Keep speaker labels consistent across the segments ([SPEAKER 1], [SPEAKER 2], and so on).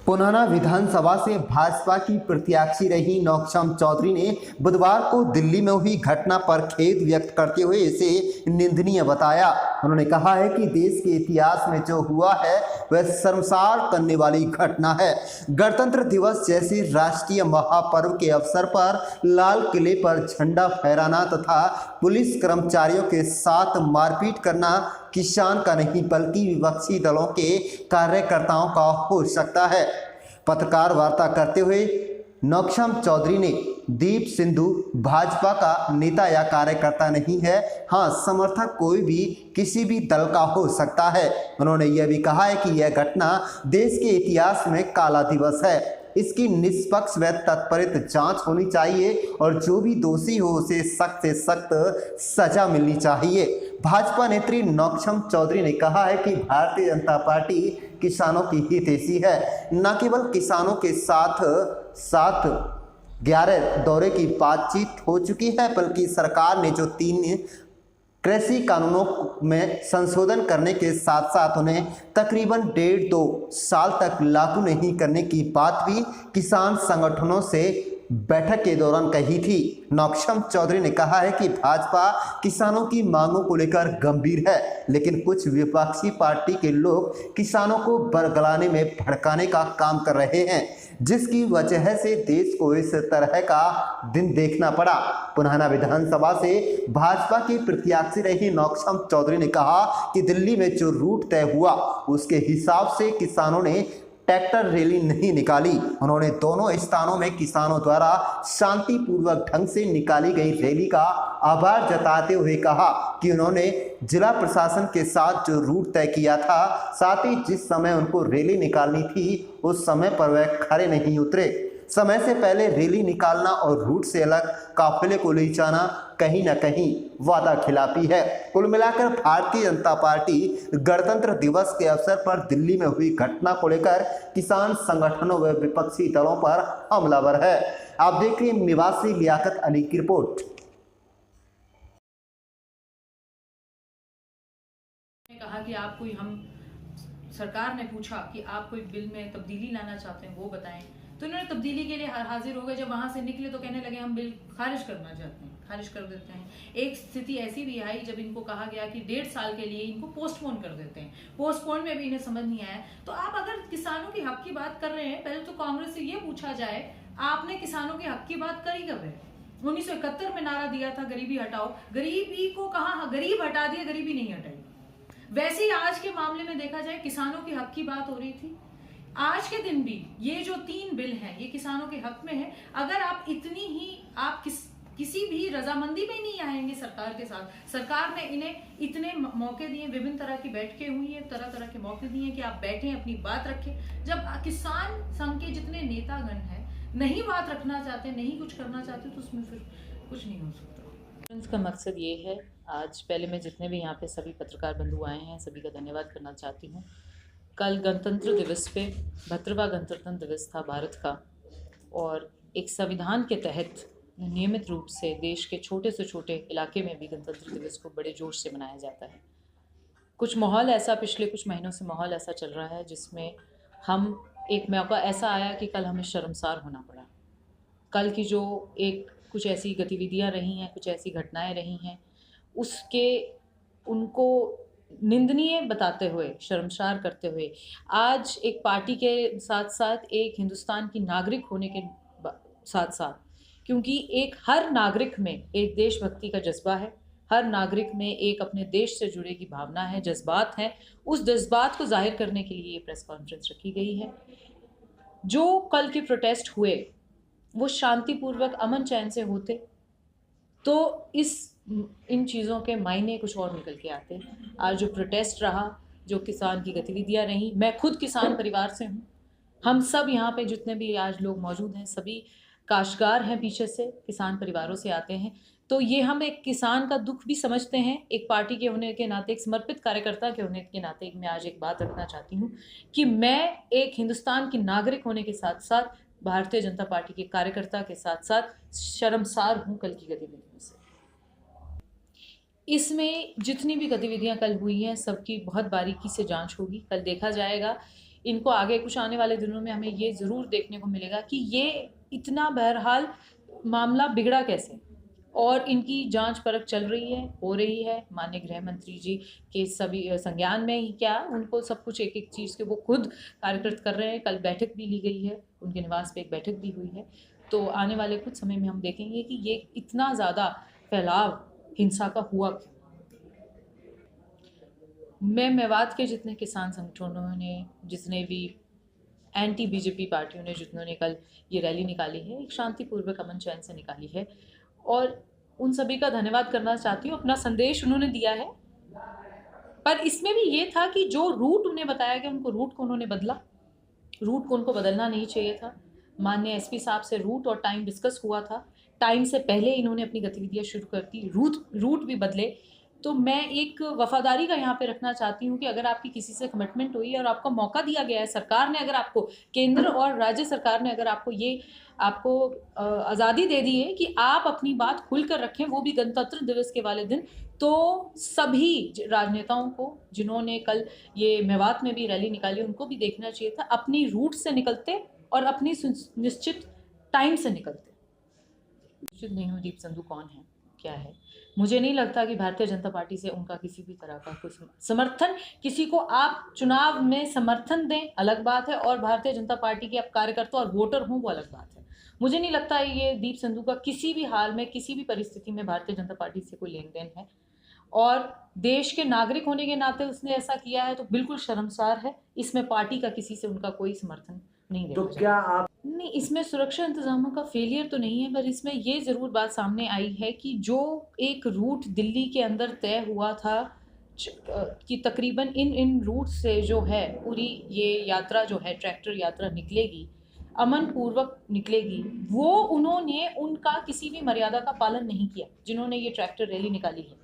[SPEAKER 1] पुनाना विधानसभा से भाजपा की प्रत्याशी रही नौक्षम चौधरी ने बुधवार को दिल्ली में हुई घटना पर खेद व्यक्त करते हुए इसे निंदनीय बताया। उन्होंने कहा है कि देश के इतिहास में जो हुआ है वह शर्मसार करने वाली घटना है। गणतंत्र दिवस जैसे राष्ट्रीय महापर्व के अवसर पर लाल किले पर झंडा फहराना तथा पुलिस कर्मचारियों के साथ मारपीट करना किसान का नहीं बल्कि विपक्षी दलों के कार्यकर्ताओं का हो सकता है। पत्रकार वार्ता करते हुए नौक्षम चौधरी ने दीप सिंधु भाजपा का नेता या कार्यकर्ता नहीं है, हाँ समर्थक कोई भी किसी भी दल का हो सकता है। उन्होंने यह भी कहा है कि यह घटना देश के इतिहास में काला दिवस है, इसकी निष्पक्ष व तत्परित जांच होनी चाहिए और जो भी दोषी हो उसे सख्त से सख्त सजा मिलनी चाहिए। भाजपा नेत्री नौक्षम चौधरी ने कहा है कि भारतीय जनता पार्टी किसानों की हितैषी है, न केवल किसानों के साथ 11 दौरे की बातचीत हो चुकी है बल्कि सरकार ने जो 3 कृषि कानूनों में संशोधन करने के साथ साथ उन्हें तकरीबन 1.5-2 साल तक लागू नहीं करने की बात भी किसान संगठनों से बैठक के दौरान कही थी। नौक्षम चौधरी ने कहा है कि भाजपा किसानों की मांगों को लेकर गंभीर है, लेकिन कुछ विपक्षी पार्टी के लोग किसानों को बरगलाने में भड़काने का काम कर रहे हैं, जिसकी वजह से देश को इस तरह का दिन देखना पड़ा। पुनाना विधानसभा से भाजपा की प्रत्याशी रही नौक्षम चौधरी ने कहा कि दिल्ली में जो रूट तय हुआ उसके हिसाब से किसानों ने ट्रैक्टर रैली नहीं निकाली। उन्होंने दोनों स्थानों में किसानों द्वारा शांतिपूर्वक ढंग से निकाली गई रैली का आभार जताते हुए कहा कि उन्होंने जिला प्रशासन के साथ जो रूट तय किया था, साथ ही जिस समय उनको रैली निकालनी थी उस समय पर वह खड़े नहीं उतरे। समय से पहले रैली निकालना और रूट से अलग काफिले को ले जाना कहीं न कहीं वादा खिलाफी है। कुल मिलाकर भारतीय जनता पार्टी गणतंत्र दिवस के अवसर पर दिल्ली में हुई घटना को लेकर किसान संगठनों व विपक्षी दलों पर हमलावर है। आप देख रहे हैं निवासी लियाकत अली की रिपोर्ट।
[SPEAKER 2] कहा कि आप कोई सरकार ने पूछा कि आप कोई बिल में तब्दीली लाना चाहते हैं वो बताएं, तो इन्होंने तब्दीली के लिए हाजिर हो गए। जब वहां से निकले तो कहने लगे हम बिल खारिज करना चाहते हैं, खारिज कर देते हैं। एक स्थिति ऐसी भी आई जब इनको कहा गया कि 1.5 साल के लिए इनको पोस्टपोन कर देते हैं। पोस्टपोन में भी इन्हें समझ नहीं आया। तो आप अगर किसानों के हक की बात कर रहे हैं, पहले तो कांग्रेस से ये पूछा जाए आपने किसानों के हक की बात करी कब है? 1971 में नारा दिया था गरीबी हटाओ, गरीबी को कहा गरीब हटा दिया, गरीबी नहीं हटाई। वैसे ही आज के मामले में देखा जाए किसानों के हक की बात हो रही थी। आज के दिन भी ये जो 3 बिल हैं ये किसानों के हक में है। अगर आप इतनी ही आप किसी भी रजामंदी में नहीं आएंगे सरकार के साथ, सरकार ने इन्हें इतने मौके दिए, विभिन्न तरह की बैठकें हुई हैं, तरह तरह के मौके दिए कि आप बैठें अपनी बात रखें। जब किसान संघ के जितने नेतागण हैं नहीं बात रखना चाहते, नहीं कुछ करना चाहते, तो उसमें फिर कुछ नहीं हो सकता।
[SPEAKER 3] का मकसद ये है, आज पहले मैं जितने भी यहाँ पे सभी पत्रकार बंधु आए हैं सभी का धन्यवाद करना चाहती हूँ। कल गणतंत्र दिवस पे 72वां गणतंत्र दिवस था भारत का, और एक संविधान के तहत नियमित रूप से देश के छोटे से छोटे इलाके में भी गणतंत्र दिवस को बड़े जोश से मनाया जाता है। कुछ माहौल ऐसा पिछले कुछ महीनों से माहौल ऐसा चल रहा है जिसमें हम एक मौका ऐसा आया कि कल हमें शर्मसार होना पड़ा। कल की जो कुछ ऐसी गतिविधियां रही हैं, कुछ ऐसी घटनाएं रही हैं, उनको निंदनीय बताते हुए, शर्मसार करते हुए आज एक पार्टी के साथ साथ एक हिंदुस्तान की नागरिक होने के साथ साथ, क्योंकि हर नागरिक में एक देशभक्ति का जज्बा है, हर नागरिक में एक अपने देश से जुड़े की भावना है, जज्बात हैं, उस जज्बात को जाहिर करने के लिए ये प्रेस कॉन्फ्रेंस रखी गई है। जो कल के प्रोटेस्ट हुए वो शांतिपूर्वक अमन चैन से होते तो इन चीज़ों के मायने कुछ और निकल के आते। आज जो प्रोटेस्ट रहा, जो किसान की गतिविधियां रहीं, मैं खुद किसान परिवार से हूँ, हम सब यहाँ पे जितने भी आज लोग मौजूद हैं सभी काश्तकार हैं, पीछे से किसान परिवारों से आते हैं। तो ये हम एक किसान का दुख भी समझते हैं। एक पार्टी के होने के नाते, एक समर्पित कार्यकर्ता के होने के नाते मैं आज एक बात रखना चाहती हूँ कि मैं एक हिंदुस्तान की नागरिक होने के साथ साथ भारतीय जनता पार्टी के कार्यकर्ता के साथ साथ शर्मसार हूँ कल की गतिविधियों से। इसमें जितनी भी गतिविधियां कल हुई हैं सबकी बहुत बारीकी से जांच होगी। कल देखा जाएगा इनको आगे कुछ आने वाले दिनों में हमें ये ज़रूर देखने को मिलेगा कि ये इतना बहरहाल मामला बिगड़ा कैसे, और इनकी जांच परख चल रही है, हो रही है। माननीय गृह मंत्री जी के सभी संज्ञान में ही क्या, उनको सब कुछ एक एक चीज़ के वो खुद कार्यकृत कर रहे हैं। कल बैठक भी ली गई है, उनके निवास पे एक बैठक भी हुई है। तो आने वाले कुछ समय में हम देखेंगे कि ये इतना ज़्यादा फैलाव हिंसा का हुआ क्यों। मैं मेवात के जितने किसान संगठनों ने, जितने भी एंटी बीजेपी पार्टियों ने, जिन्होंने कल ये रैली निकाली है, एक शांतिपूर्वक अमन चैन से निकाली है, और उन सभी का धन्यवाद करना चाहती हूँ। अपना संदेश उन्होंने दिया है, पर इसमें भी ये था कि जो रूट उन्हें बताया गया, उनको रूट को उन्होंने बदला। रूट को उनको बदलना नहीं चाहिए था। माननीय एसपी साहब से रूट और टाइम डिस्कस हुआ था, टाइम से पहले इन्होंने अपनी गतिविधियां शुरू कर दी, रूट भी बदले। तो मैं एक वफादारी का यहाँ पे रखना चाहती हूँ कि अगर आपकी किसी से कमिटमेंट हुई है और आपको मौका दिया गया है, सरकार ने अगर आपको, केंद्र और राज्य सरकार ने अगर आपको आज़ादी दे दी है कि आप अपनी बात खुलकर रखें, वो भी गणतंत्र दिवस के वाले दिन, तो सभी राजनेताओं को, जिन्होंने कल ये मेवात में भी रैली निकाली, उनको भी देखना चाहिए था अपनी रूट से निकलते और अपनी निश्चित टाइम से निकलते। निश्चित नहीं हूँ दीप संधू कौन है, क्या है। मुझे नहीं लगता कि भारतीय जनता पार्टी से उनका किसी भी तरह का कोई समर्थन, किसी को आप चुनाव में समर्थन दें अलग बात है, और भारतीय जनता पार्टी के आप कार्यकर्ता और वोटर हों वो अलग बात है। मुझे नहीं लगता ये दीप संधू का किसी भी हाल में, किसी भी परिस्थिति में भारतीय जनता पार्टी से कोई लेन देन है, और देश के नागरिक होने के नाते उसने ऐसा किया है तो बिल्कुल शर्मसार है। इसमें पार्टी का किसी से उनका कोई समर्थन नहीं देना
[SPEAKER 4] तो क्या आप
[SPEAKER 3] नहीं, इसमें सुरक्षा इंतजामों का फेलियर तो नहीं है, पर इसमें ये ज़रूर बात सामने आई है कि जो एक रूट दिल्ली के अंदर तय हुआ था कि तकरीबन इन रूट से जो है पूरी ये यात्रा जो है, ट्रैक्टर यात्रा निकलेगी, अमन पूर्वक निकलेगी, वो उन्होंने उनका किसी भी मर्यादा का पालन नहीं किया जिन्होंने ये ट्रैक्टर रैली निकाली है।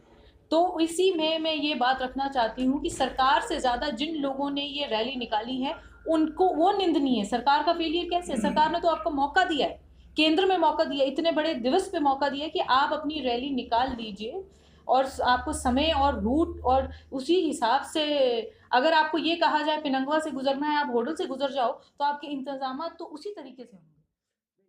[SPEAKER 3] तो इसी में मैं ये बात रखना चाहती हूँ कि सरकार से ज़्यादा जिन लोगों ने ये रैली निकाली है उनको, वो निंदनीय है। सरकार का फेलियर कैसे? सरकार ने तो आपको मौका दिया है, केंद्र में मौका दिया, इतने बड़े दिवस पे मौका दिया कि आप अपनी रैली निकाल लीजिए, और आपको समय और रूट और उसी हिसाब से, अगर आपको ये कहा जाए पिनंगवा से गुजरना है, आप होडल से गुजर जाओ, तो आपके इंतजाम तो उसी तरीके से होंगे।